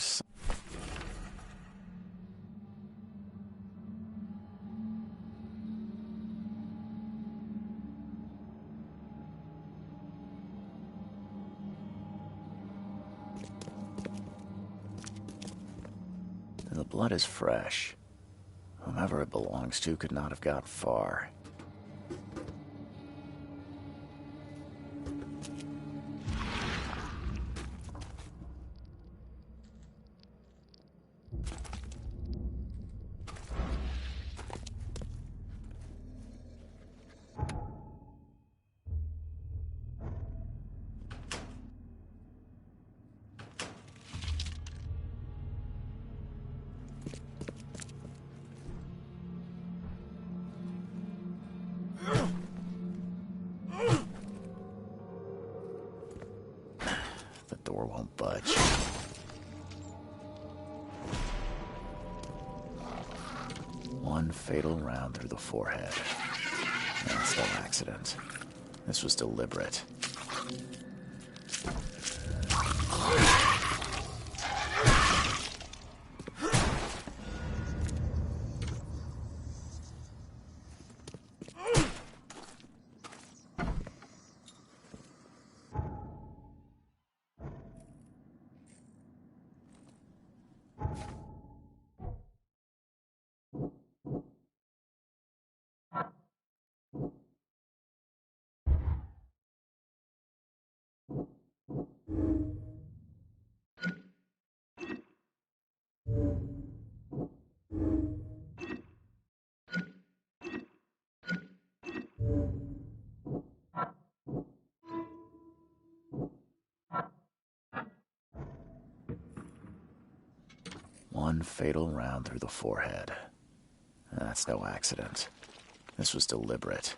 There's... The blood is fresh. Whomever it belongs to could not have got far. The door won't budge. One fatal round through the forehead. That's no accident. This was deliberate. One fatal round through the forehead. That's no accident. This was deliberate.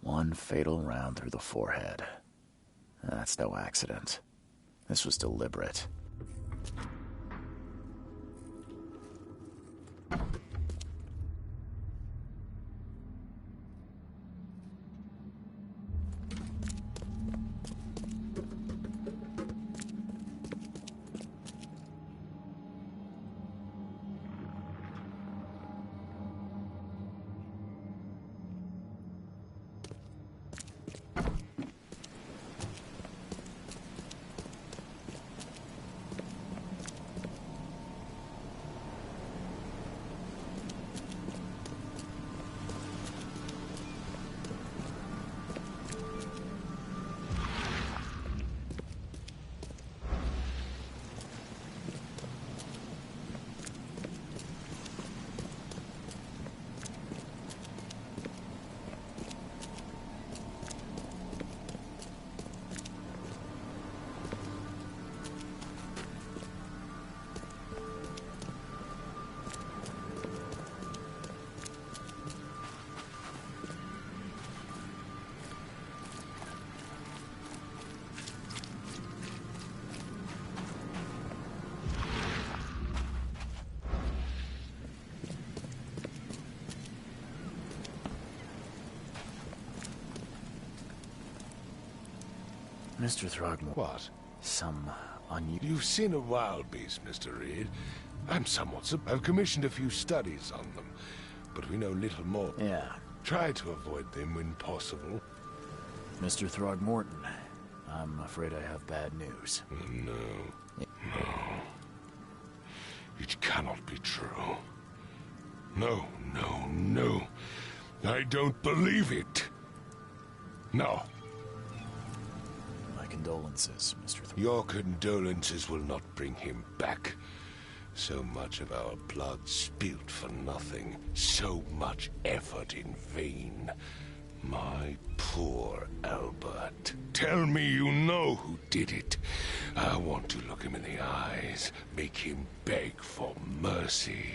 One fatal round through the forehead. That's no accident. This was deliberate. Mr. Throgmorton. What? Some unusual... You've seen a wild beast, Mr. Reed. I'm somewhat surprised. I've commissioned a few studies on them, but we know little more. Yeah. Try to avoid them when possible. Mr. Throgmorton, I'm afraid I have bad news. No. No. It cannot be true. No, no, no. I don't believe it. No. My condolences, Mr. Throgmorton. Your condolences will not bring him back. So much of our blood spilt for nothing. So much effort in vain. My poor Albert. Tell me you know who did it. I want to look him in the eyes, make him beg for mercy.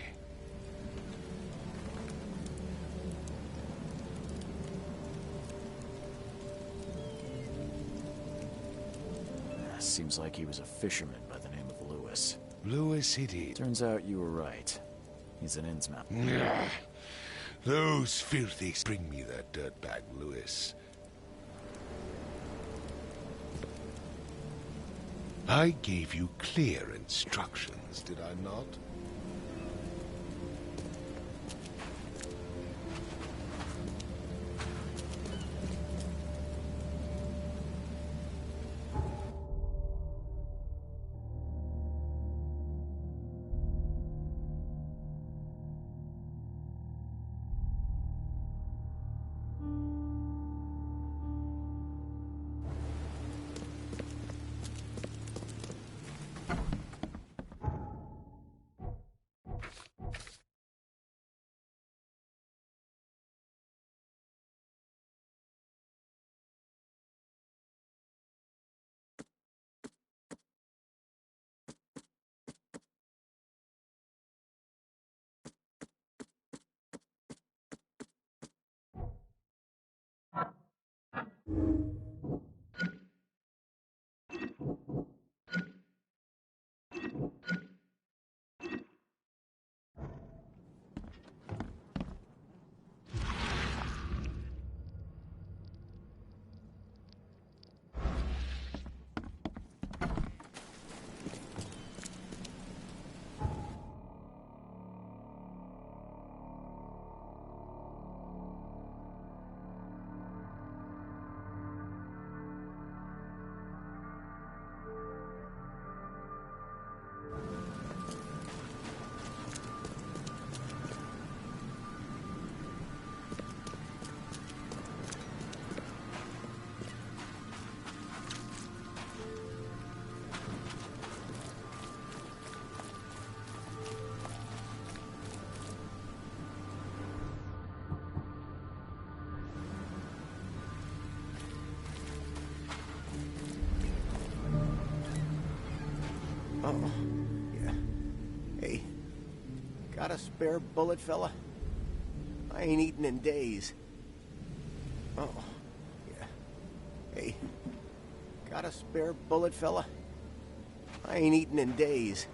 Seems like he was a fisherman by the name of Lewis. Lewis it is. Turns out you were right. He's an Innsmouth. Those filthies. Bring me that dirtbag, Lewis. I gave you clear instructions, did I not? Oh, yeah. Hey, got a spare bullet, fella? I ain't eaten in days. Oh, Hey, got a spare bullet, fella? I ain't eaten in days.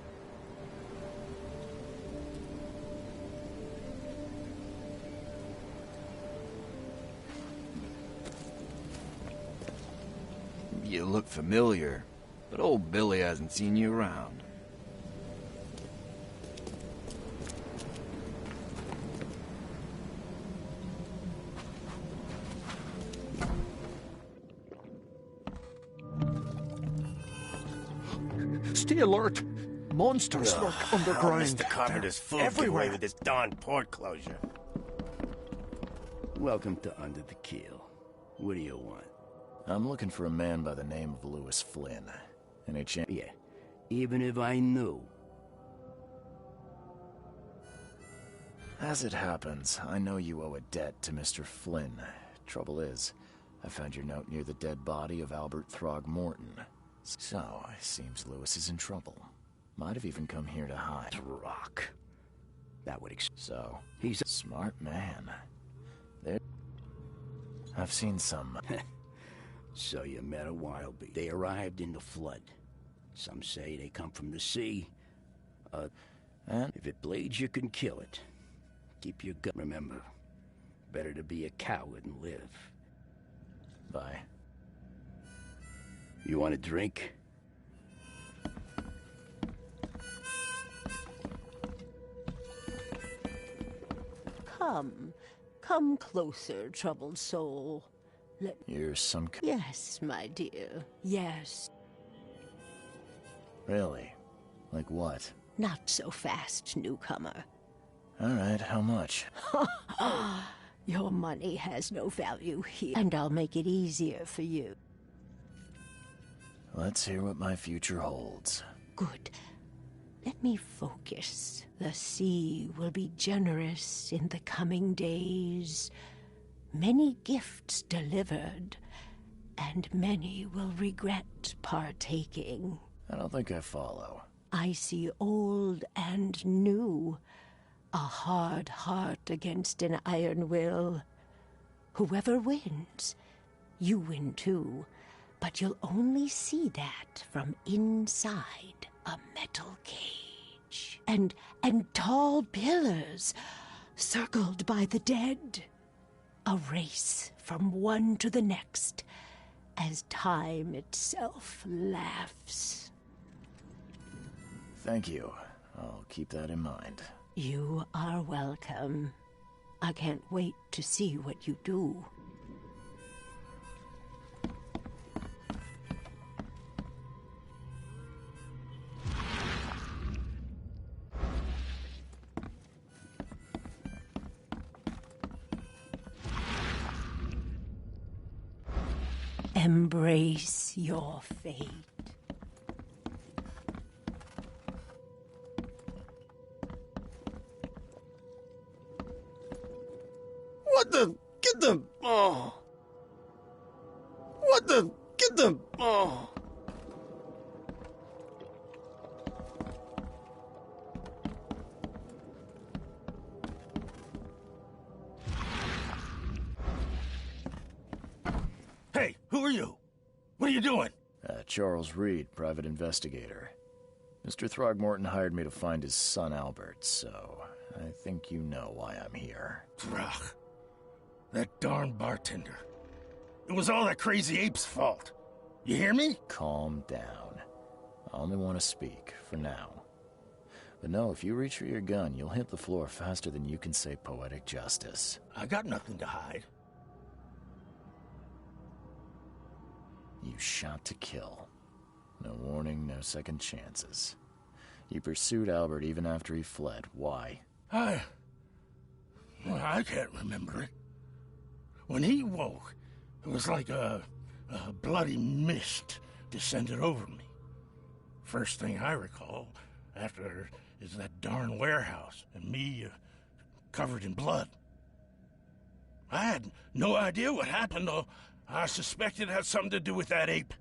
You look familiar, but old Billy hasn't seen you around. Stay alert! Monsters lurk underground. Mr. Carpenter's food everywhere. away with this darn port closure. Welcome to Under the Keel. What do you want? I'm looking for a man by the name of Lewis Flynn. Any chance? Yeah, even if I knew. As it happens, I know you owe a debt to Mr. Flynn. Trouble is, I found your note near the dead body of Albert Throgmorton. So, it seems Lewis is in trouble. Might have even come here to hide. Rock. That would So, he's a smart man. There... I've seen some... So you met a wild beast. They arrived in the flood. Some say they come from the sea. And? If it bleeds, you can kill it. Keep your gun. Remember, better to be a coward and live. Bye. You want a drink? Come closer, troubled soul. You're some... Yes, my dear, yes. Really? Like what? Not so fast, newcomer. Alright, how much? Your money has no value here, and I'll make it easier for you. Let's hear what my future holds. Good. Let me focus. The sea will be generous in the coming days. Many gifts delivered, and many will regret partaking. I don't think I follow. I see old and new. A hard heart against an iron will. Whoever wins, you win too. But you'll only see that from inside a metal cage. And tall pillars, circled by the dead. A race from one to the next, as time itself laughs. Thank you. I'll keep that in mind. You are welcome. I can't wait to see what you do. Embrace your fate. What the? Get the... Oh. What the? Get the... Oh. Hey, who are you? What are you doing? Charles Reed, private investigator. Mr. Throgmorton hired me to find his son Albert, so I think you know why I'm here. Drach. That darn bartender. It was all that crazy ape's fault. You hear me? Calm down. I only want to speak, for now. But no, if you reach for your gun, you'll hit the floor faster than you can say poetic justice. I got nothing to hide. You shot to kill. No warning, no second chances. You pursued Albert even after he fled. Why? I can't remember it. When he woke, it was like a bloody mist descended over me. First thing I recall after is that darn warehouse and me covered in blood. I had no idea what happened, though. I suspected it had something to do with that ape.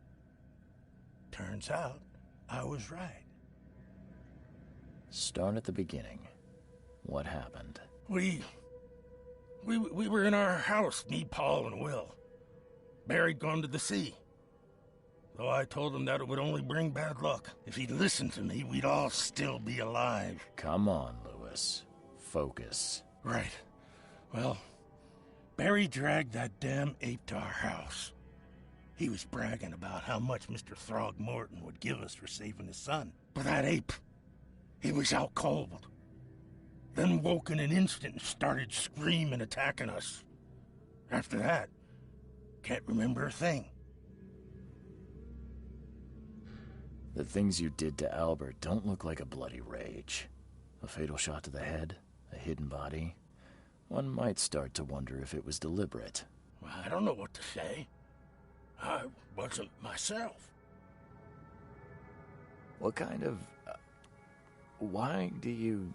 Turns out, I was right. Start at the beginning. What happened? We were in our house, me, Paul, and Will. Barry'd gone to the sea. Though I told him that it would only bring bad luck. If he'd listened to me, we'd all still be alive. Come on, Lewis. Focus. Right. Well, Barry dragged that damn ape to our house. He was bragging about how much Mr. Throgmorton would give us for saving his son. But that ape, he was out cold. Then woke in an instant and started screaming, attacking us. After that, can't remember a thing. The things you did to Albert don't look like a bloody rage. A fatal shot to the head, a hidden body. One might start to wonder if it was deliberate. Well, I don't know what to say. I wasn't myself. What kind of... why do you...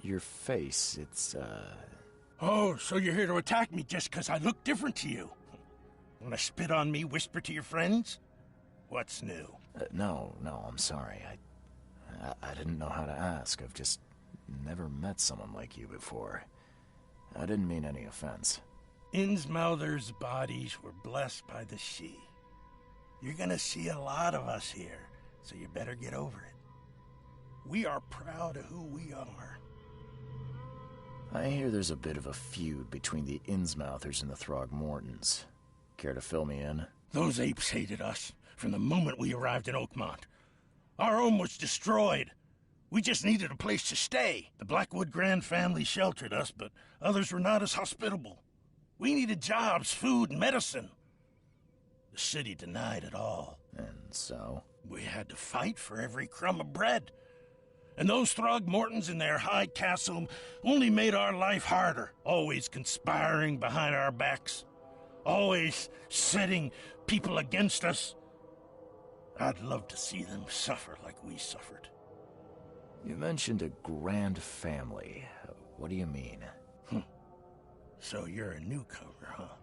your face, it's, Oh, so you're here to attack me just 'cause I look different to you? Wanna spit on me, whisper to your friends? What's new? No, I'm sorry. I didn't know how to ask. I've just never met someone like you before. I didn't mean any offense. Innsmouther's bodies were blessed by the sea. You're gonna see a lot of us here, so you better get over it. We are proud of who we are. I hear there's a bit of a feud between the Innsmouthers and the Throgmortons. Care to fill me in? Those apes hated us from the moment we arrived in Oakmont. Our home was destroyed. We just needed a place to stay. The Blackwood Grand family sheltered us, but others were not as hospitable. We needed jobs, food, and medicine. The city denied it all. And so? We had to fight for every crumb of bread. And those Throgmortons in their high castle only made our life harder, always conspiring behind our backs, always setting people against us. I'd love to see them suffer like we suffered. You mentioned a grand family. What do you mean? So you're a newcomer, huh?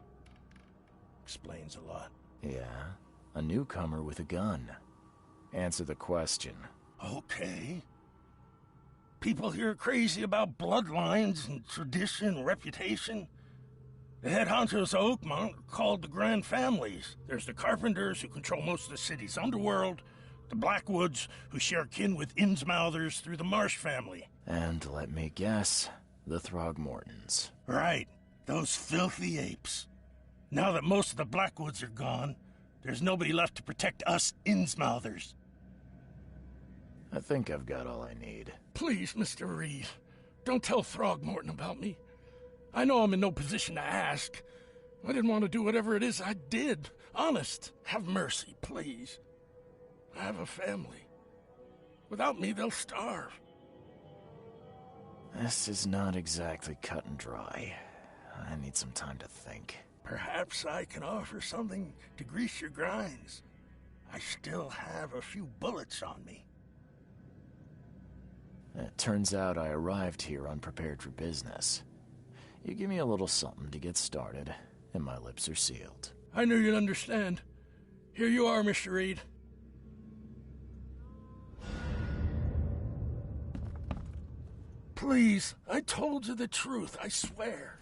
Explains a lot. Yeah, a newcomer with a gun. Answer the question. Okay. People here are crazy about bloodlines and tradition and reputation. The head honchos of Oakmont are called the Grand Families. There's the Carpenters, who control most of the city's underworld, the Blackwoods, who share kin with Innsmouthers through the Marsh family. And let me guess, the Throgmortons. Right, those filthy apes. Now that most of the Blackwoods are gone, there's nobody left to protect us Innsmouthers. I think I've got all I need. Please, Mr. Reed, don't tell Throgmorton about me. I know I'm in no position to ask. I didn't want to do whatever it is I did. Honest, have mercy, please. I have a family. Without me, they'll starve. This is not exactly cut and dry. I need some time to think. Perhaps I can offer something to grease your grinds. I still have a few bullets on me. It turns out I arrived here unprepared for business. You give me a little something to get started, and my lips are sealed. I knew you'd understand. Here you are, Mr. Reed. Please, I told you the truth, I swear.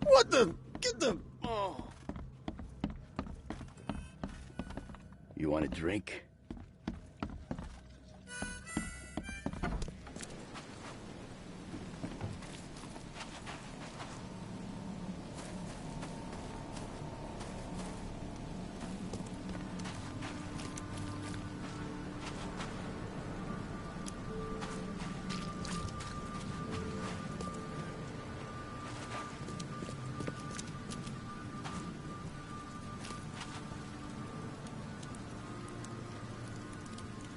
What the? Get the... Oh. You want a drink?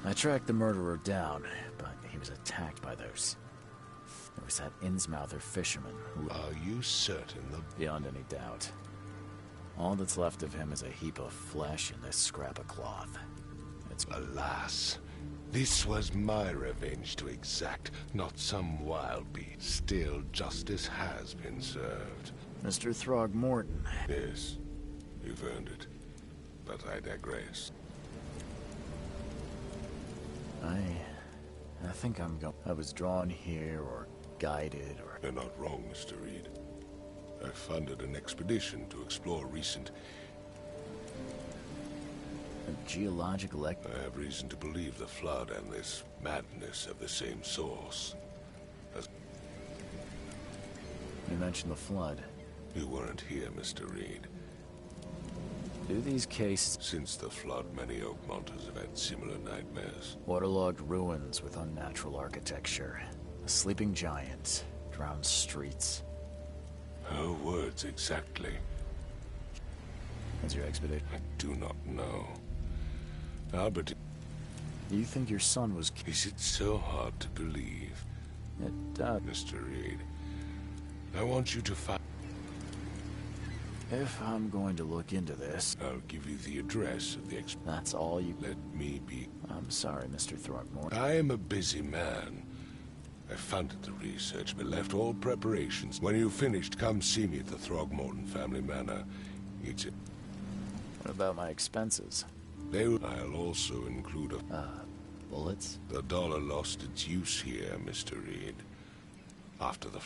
I tracked the murderer down, but he was attacked by those. There was that Innsmouther fisherman who... Are you certain the... Beyond any doubt. All that's left of him is a heap of flesh and this scrap of cloth. It's... Alas, this was my revenge to exact, not some wild beast. Still, justice has been served. Mr. Throgmorton. Yes, you've earned it. But I digress. I think I was drawn here, or guided, or... You're not wrong, Mr. Reed. I funded an expedition to explore recent... A geological I have reason to believe the Flood and this madness have the same source. As You mentioned the Flood. you weren't here, Mr. Reed. Do these cases... Since the Flood, many Oakmonters have had similar nightmares. Waterlogged ruins with unnatural architecture. A sleeping giant. Drowned streets. Her words exactly. What's your expedition? I do not know. Albert, You think your son was... is it so hard to believe? Mr. Reed, I want you to find... If I'm going to look into this... I'll give you the address of the That's all you... Let me be... I'm sorry, Mr. Throgmorton. I am a busy man. I funded the research, but left all preparations. When you've finished, come see me at the Throgmorton family manor. It's it. What about my expenses? I'll also include Bullets? the dollar lost its use here, Mr. Reed. After the...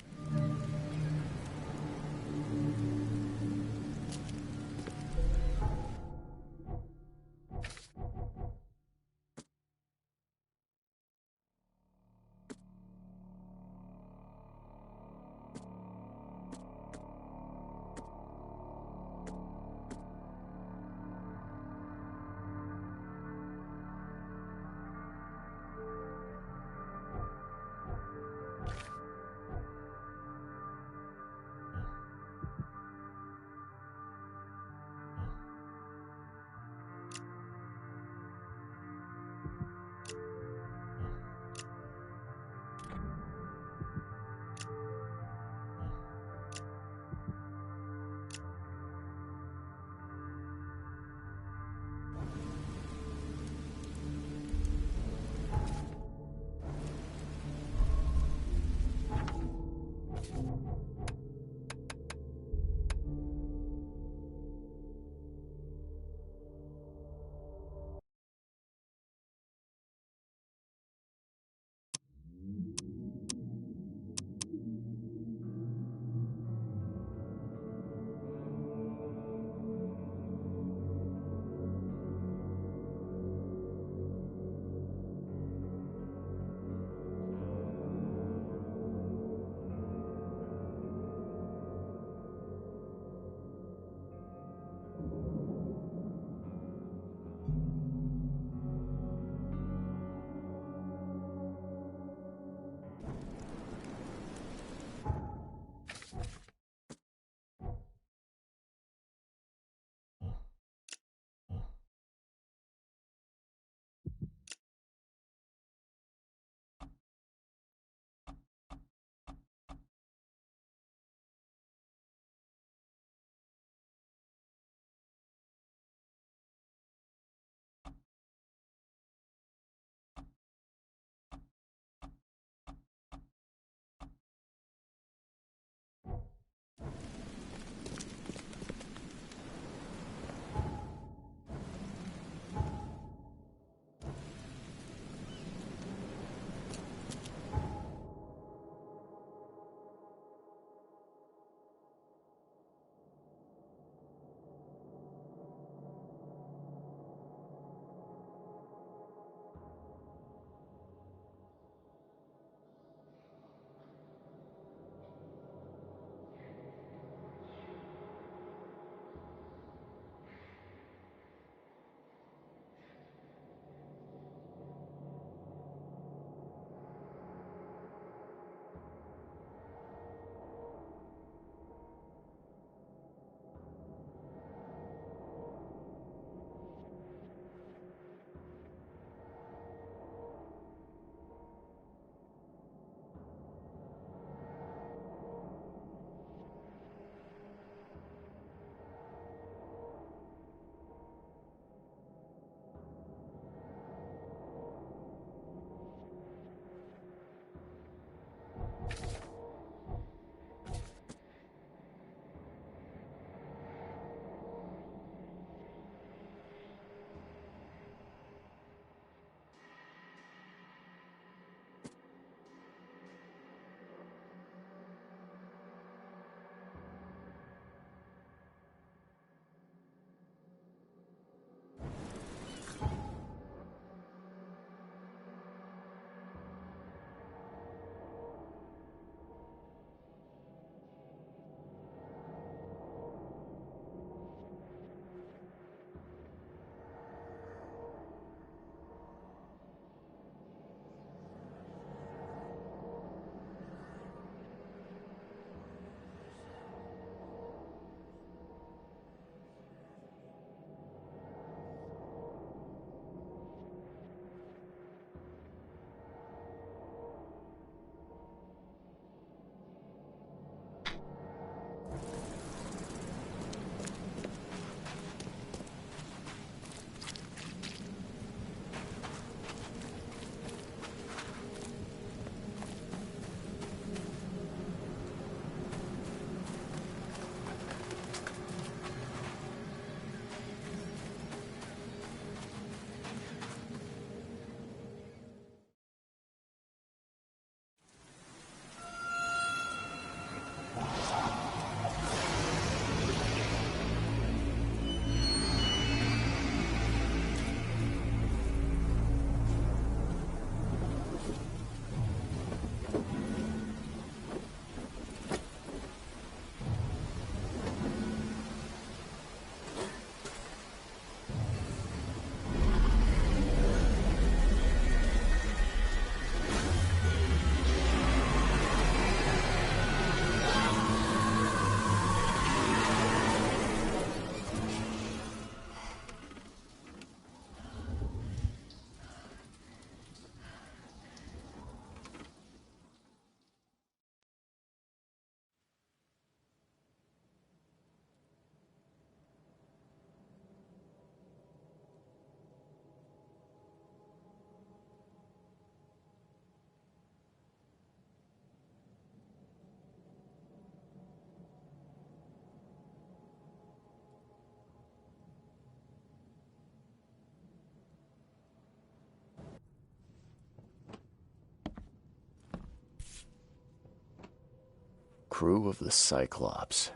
Crew of the Cyclops.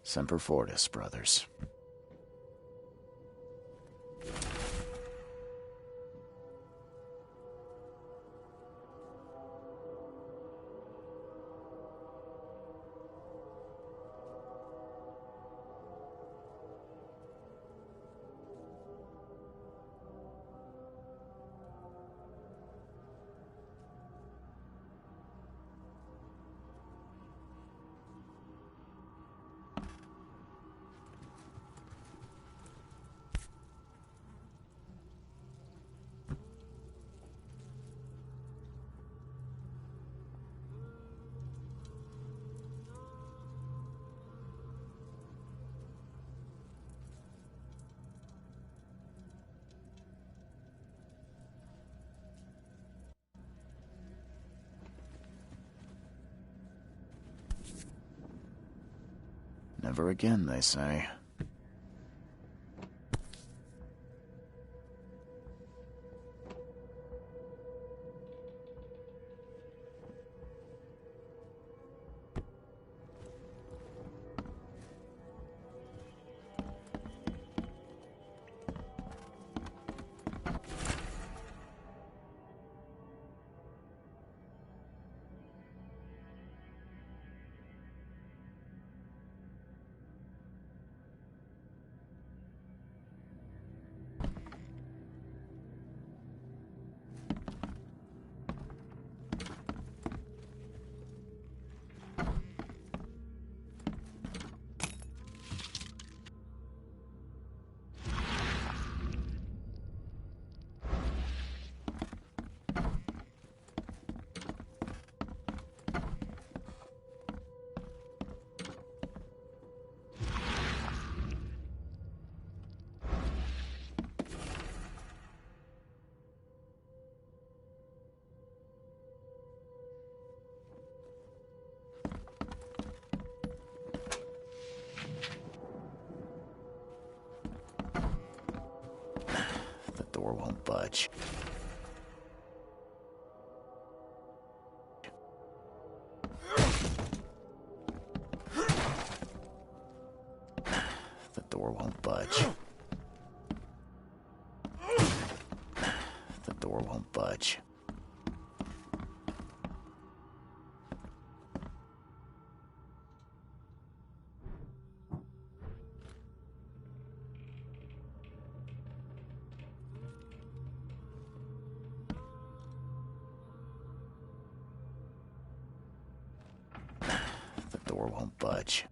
Semper Fortis, brothers. Never again, they say. Door won't budge. The door won't budge. The door won't budge. The door won't budge.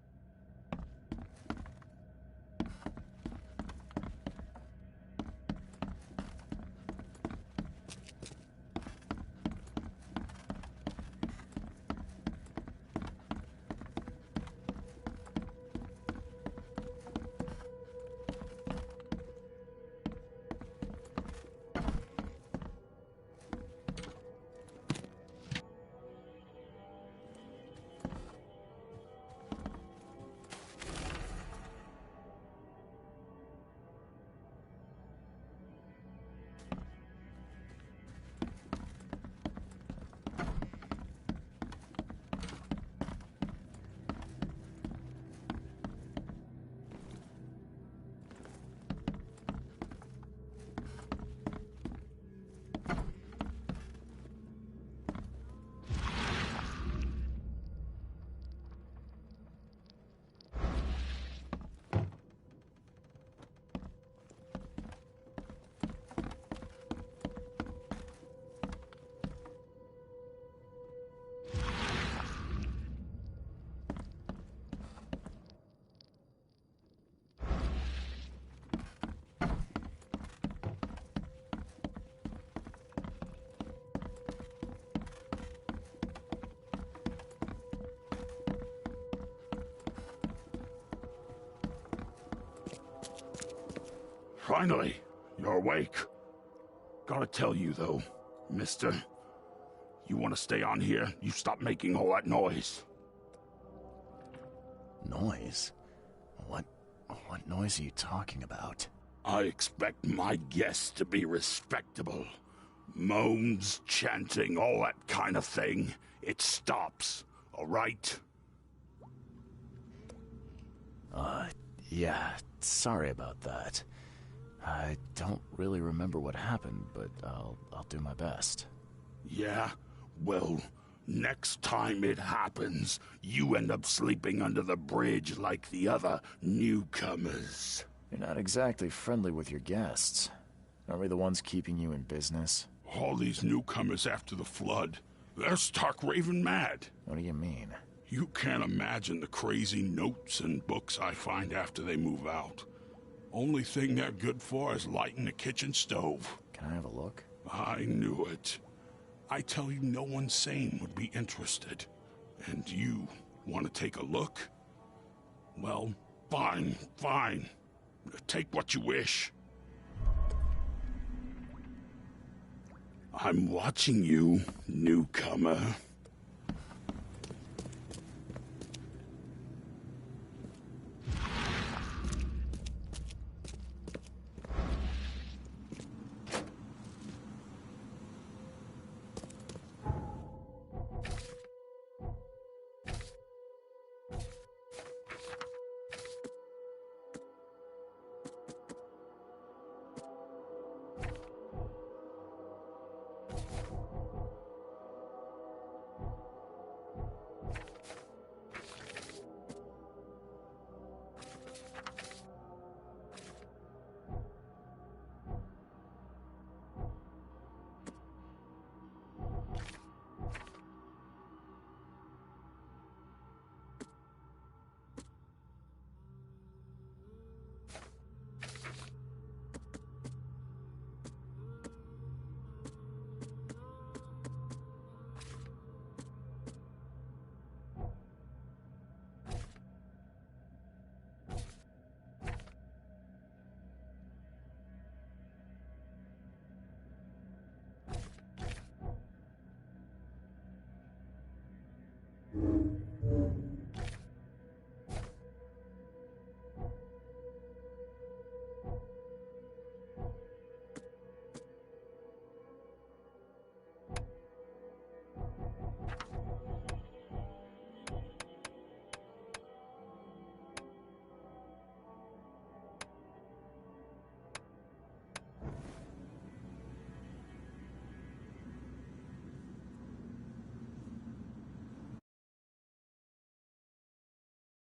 Finally, you're awake. Gotta tell you, though, mister, you want to stay on here, you stop making all that noise. Noise? What noise are you talking about? I expect my guests to be respectable. Moans, chanting, all that kind of thing. It stops, all right? Yeah, sorry about that. I don't really remember what happened, but I'll do my best. Yeah? Well, next time it happens, you end up sleeping under the bridge like the other newcomers. You're not exactly friendly with your guests. Aren't we the ones keeping you in business? All these newcomers after the flood, they're stark raving mad. What do you mean? You can't imagine the crazy notes and books I find after they move out. Only thing they're good for is lighting the kitchen stove. Can I have a look? I knew it. I tell you, no one sane would be interested. And you want to take a look? Well, fine, fine. Take what you wish. I'm watching you, newcomer.